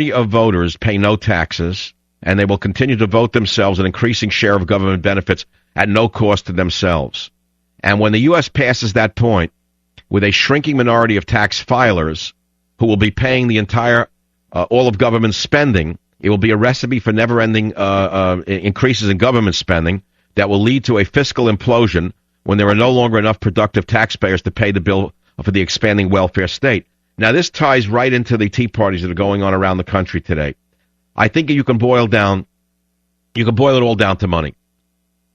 of voters pay no taxes, and they will continue to vote themselves an increasing share of government benefits at no cost to themselves. And when the U.S. passes that point, with a shrinking minority of tax filers who will be paying the entire, all of government spending, it will be a recipe for never-ending increases in government spending that will lead to a fiscal implosion when there are no longer enough productive taxpayers to pay the bill for the expanding welfare state. Now, this ties right into the Tea Parties that are going on around the country today. I think you can boil it all down to money.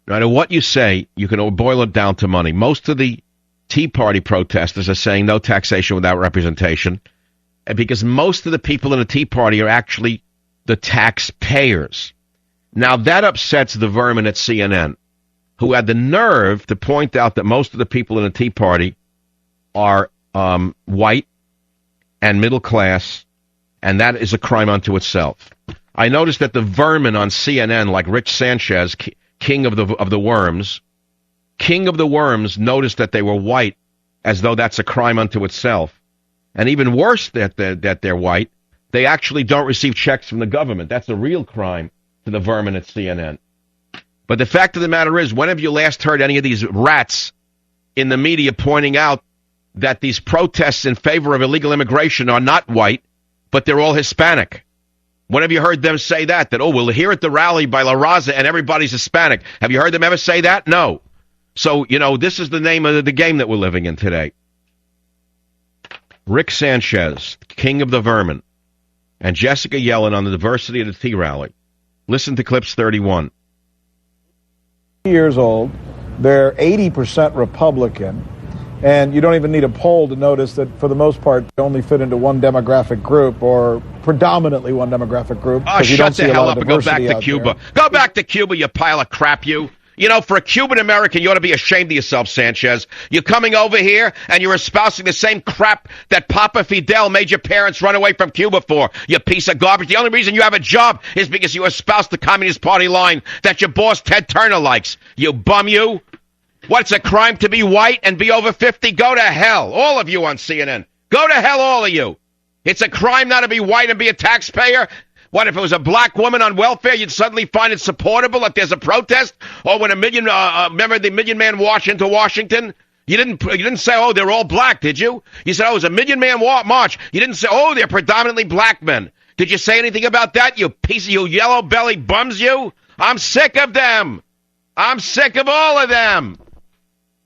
No matter what you say, you can boil it down to money. Most of the Tea Party protesters are saying no taxation without representation, because most of the people in the Tea Party are actually the taxpayers. Now, that upsets the vermin at CNN, who had the nerve to point out that most of the people in the Tea Party are white and middle class, and that is a crime unto itself. I noticed that the vermin on CNN, like Rich Sanchez, king of the worms, noticed that they were white, as though that's a crime unto itself. And even worse that they're white, they actually don't receive checks from the government. That's a real crime to the vermin at CNN. But the fact of the matter is, when have you last heard any of these rats in the media pointing out that these protests in favor of illegal immigration are not white, but they're all Hispanic? When have you heard them say that? That, oh, we're here at the rally by La Raza and everybody's Hispanic. Have you heard them ever say that? No. So, this is the name of the game that we're living in today. Rick Sanchez, king of the vermin, and Jessica Yellen on the diversity of the tea rally. Listen to clips 31. Years old, they're 80% Republican, and you don't even need a poll to notice that for the most part they only fit into one demographic group, or predominantly one demographic group. Oh, shut the hell up and go back to Cuba. Go back to Cuba, you pile of crap, you. For a Cuban American, you ought to be ashamed of yourself, Sanchez. You're coming over here and you're espousing the same crap that Papa Fidel made your parents run away from Cuba for, you piece of garbage. The only reason you have a job is because you espouse the Communist Party line that your boss Ted Turner likes. You bum, you. What's a crime to be white and be over 50? Go to hell. All of you on CNN. Go to hell, all of you. It's a crime not to be white and be a taxpayer? What, if it was a black woman on welfare, you'd suddenly find it supportable if there's a protest? Or when remember the Million Man March into Washington? You didn't say, oh, they're all black, did you? You said, oh, it was a Million Man March. You didn't say, oh, they're predominantly black men. Did you say anything about that, you piece of you yellow belly bums, you? I'm sick of them. I'm sick of all of them.